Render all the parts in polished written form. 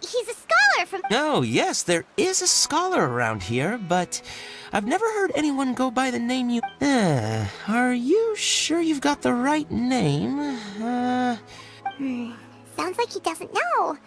He's a scholar from... Oh, yes, there is a scholar around here, but I've never heard anyone go by the name you... are you sure you've got the right name? Sounds like he doesn't know.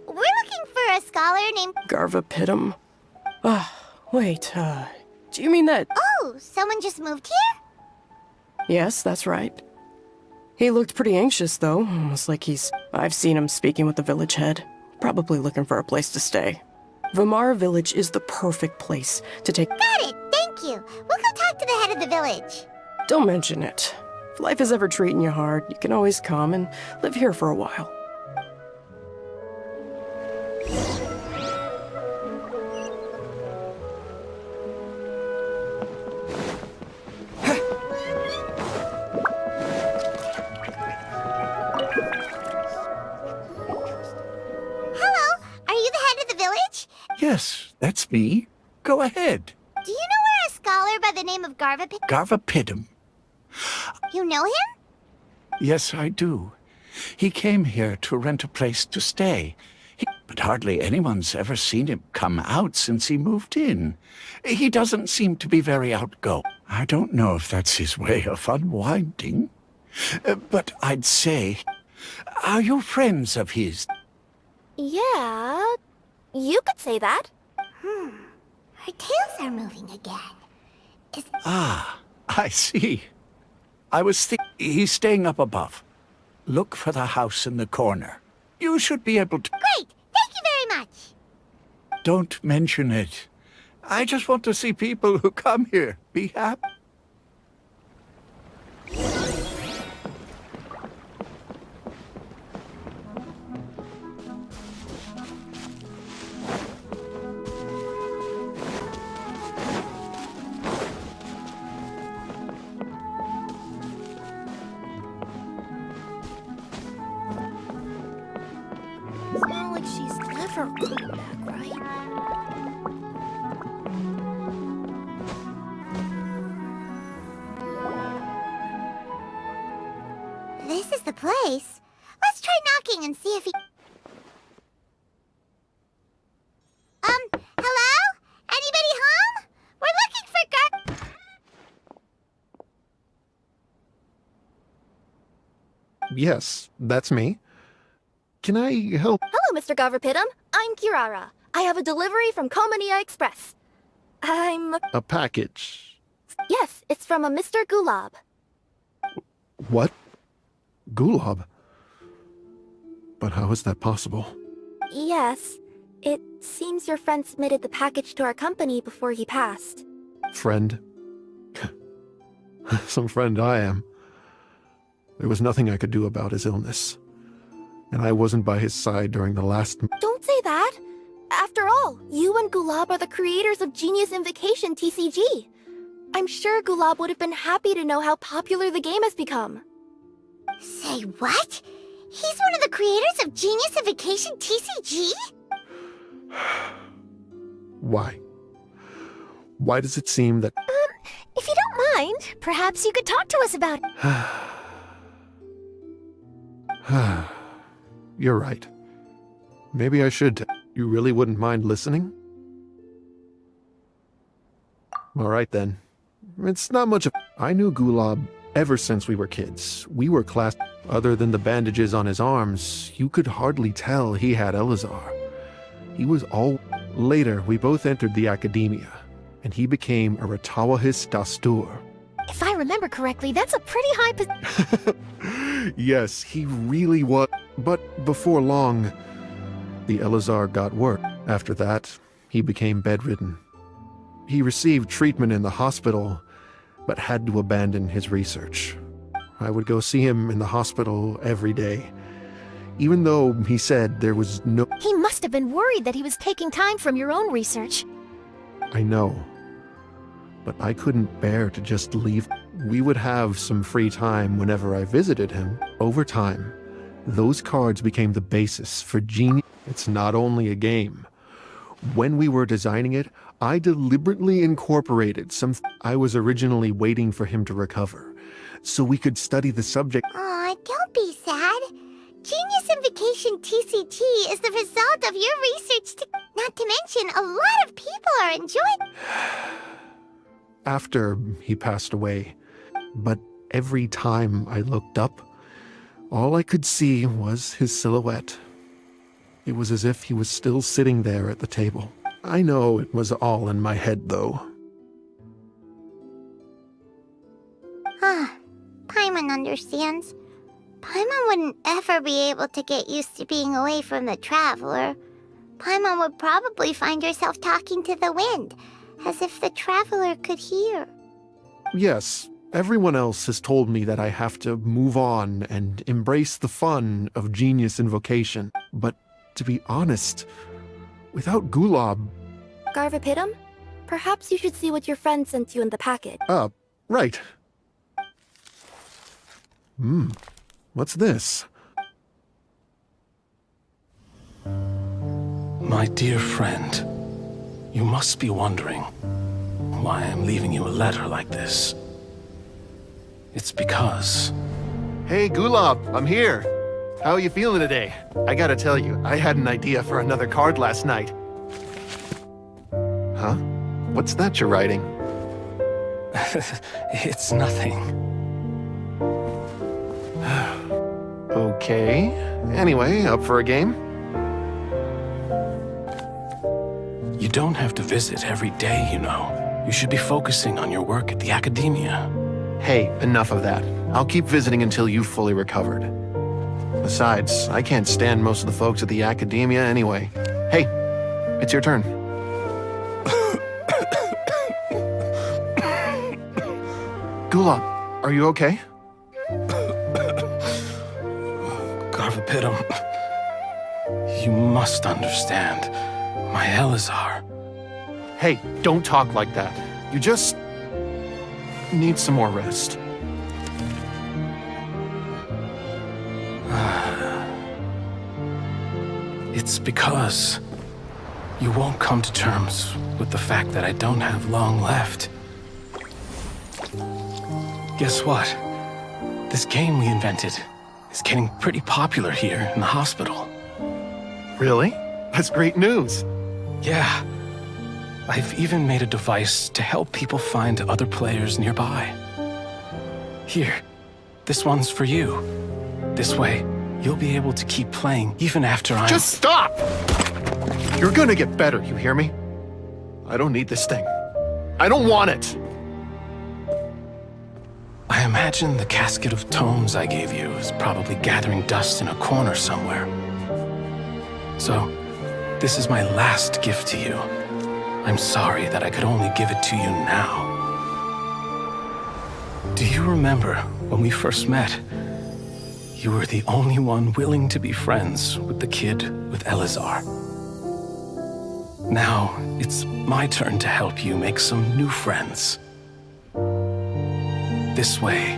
We're looking for a scholar named... Garvapitum? Wait, do you mean that... Oh, someone just moved here? Yes, that's right. He looked pretty anxious, though, almost like he's... I've seen him speaking with the village head, probably looking for a place to stay. Vamara Village is the perfect place to take... Got it, thank you. We'll go talk to the head of the village. Don't mention it. If life is ever treating you hard, you can always come and live here for a while. Yes, that's me. Go ahead. Do you know where a scholar by the name of Garvapitum. You know him? Yes, I do. He came here to rent a place to stay. But hardly anyone's ever seen him come out since he moved in. He doesn't seem to be very outgoing. I don't know if that's his way of unwinding. But I'd say... Are you friends of his? Yeah... You could say that. Her tails are moving again. I see. I was thinking he's staying up above. Look for the house in the corner. You should be able to... Great! Thank you very much! Don't mention it. I just want to see people who come here be happy. It's not like she's never coming back, right? This is the place. Let's try knocking and see if he... Hello? Anybody home? We're looking for Yes, that's me. Can I help? Hello, Mr. Garvapitum. I'm Kirara. I have a delivery from Komania Express. A package. Yes, it's from a Mr. Gulab. What? Gulab? But how is that possible? Yes. It seems your friend submitted the package to our company before he passed. Friend? Some friend I am. There was nothing I could do about his illness. And I wasn't by his side during the last... Don't say that! After all, you and Gulab are the creators of Genius Invocation TCG. I'm sure Gulab would have been happy to know how popular the game has become. Say what? He's one of the creators of Genius Invocation TCG? Why? Why does it seem that... If you don't mind, perhaps you could talk to us about it. You're right. Maybe I should. You really wouldn't mind listening? Alright then. It's not much of... I knew Gulab ever since we were kids. We were class... Other than the bandages on his arms, you could hardly tell he had Elazar. He was all... Later, we both entered the academia, and he became a Ratawahis Dastur. If I remember correctly, that's a pretty high Yes, he really was. But before long, the Elazar got worse. After that, he became bedridden. He received treatment in the hospital, but had to abandon his research. I would go see him in the hospital every day. even though he said there was no... He must have been worried that he was taking time from your own research. I know. But I couldn't bear to just leave. We would have some free time whenever I visited him. Over time, those cards became the basis for Genius. It's not only a game. When we were designing it, I deliberately incorporated I was originally waiting for him to recover, so we could study the subject. Aw, don't be sad. Genius Invocation TCG is the result of your research, not to mention a lot of people are enjoying... After he passed away, but every time I looked up, all I could see was his silhouette. It was as if he was still sitting there at the table. I know it was all in my head, though. Paimon understands. Paimon wouldn't ever be able to get used to being away from the Traveler. Paimon would probably find herself talking to the wind, as if the Traveler could hear. Yes, everyone else has told me that I have to move on and embrace the fun of Genius Invocation. But to be honest, without Gulab... Garvapitum? Perhaps you should see what your friend sent you in the packet. Right. What's this? My dear friend, you must be wondering why I'm leaving you a letter like this. It's because... Hey, Gulab, I'm here. How are you feeling today? I gotta tell you, I had an idea for another card last night. Huh? What's that you're writing? It's nothing. Okay. Anyway, up for a game? You don't have to visit every day, you know. You should be focusing on your work at the academia. Hey, enough of that. I'll keep visiting until you've fully recovered. Besides, I can't stand most of the folks at the academia anyway. Hey, it's your turn. Gulab, are you okay? Garvapitum, you must understand. My Elazar. Hey, don't talk like that. You just need some more rest. It's because you won't come to terms with the fact that I don't have long left. Guess what? This game we invented is getting pretty popular here in the hospital. Really? That's great news. Yeah. I've even made a device to help people find other players nearby. Here, this one's for you. This way, you'll be able to keep playing even after I'm... Just stop! You're gonna get better, you hear me? I don't need this thing. I don't want it! I imagine the casket of tomes I gave you is probably gathering dust in a corner somewhere. So, this is my last gift to you. I'm sorry that I could only give it to you now. Do you remember when we first met? You were the only one willing to be friends with the kid with Elazar. Now, it's my turn to help you make some new friends. This way,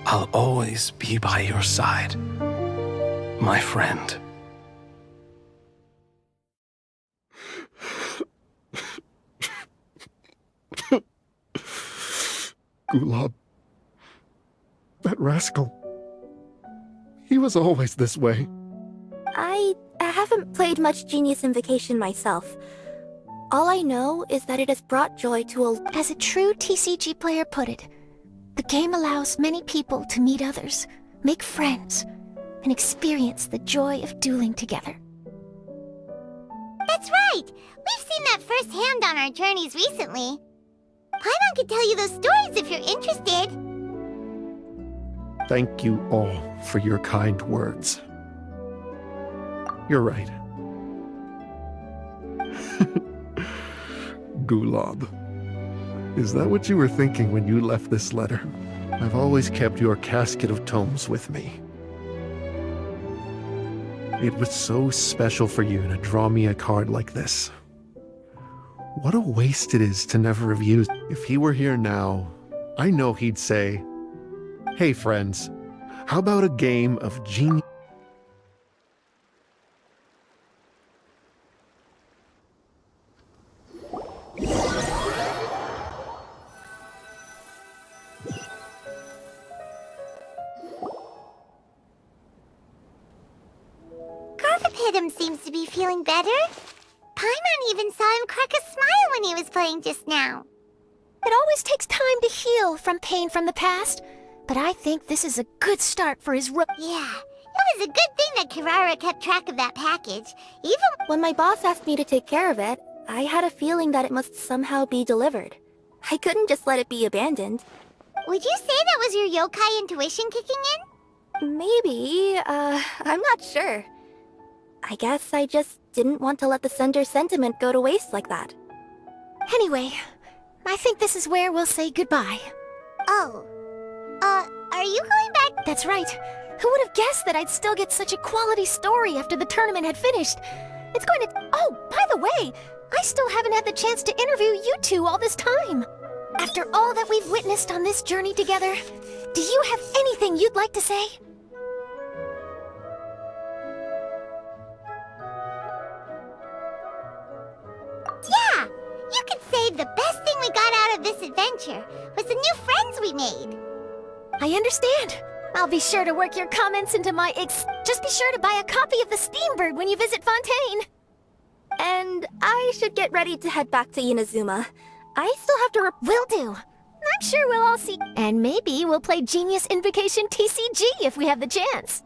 I'll always be by your side, my friend. Gulab. That rascal. He was always this way. I haven't played much Genius Invocation myself. All I know is that it has brought joy to a... As a true TCG player put it, the game allows many people to meet others, make friends, and experience the joy of dueling together. That's right! We've seen that firsthand on our journeys recently. Paimon could tell you those stories if you're interested. Thank you all for your kind words. You're right. Gulab. Is that what you were thinking when you left this letter? I've always kept your casket of tomes with me. It was so special for you to draw me a card like this. What a waste it is to never have used. If he were here now, I know he'd say, "Hey friends, how about a game of genius?" Garthapidum seems to be feeling better. Paimon even saw him crack a smile when he was playing just now. It always takes time to heal from pain from the past, but I think this is a good start for his Yeah, it was a good thing that Kirara kept track of that package. Even When my boss asked me to take care of it, I had a feeling that it must somehow be delivered. I couldn't just let it be abandoned. would you say that was your yokai intuition kicking in? Maybe, I'm not sure. I guess I just didn't want to let the sender's sentiment go to waste like that. Anyway, I think this is where we'll say goodbye. Oh. Are you going back? That's right. Who would have guessed that I'd still get such a quality story after the tournament had finished? It's going to... Oh, by the way, I still haven't had the chance to interview you two all this time. After all that we've witnessed on this journey together, do you have anything you'd like to say? Yeah! You could say the best thing we got out of this adventure was the new friends we made. I understand. I'll be sure to work your comments into my Just be sure to buy a copy of the Steambird when you visit Fontaine. And I should get ready to head back to Inazuma. I still have to Will do. I'm sure we'll all see. And maybe we'll play Genius Invocation TCG if we have the chance.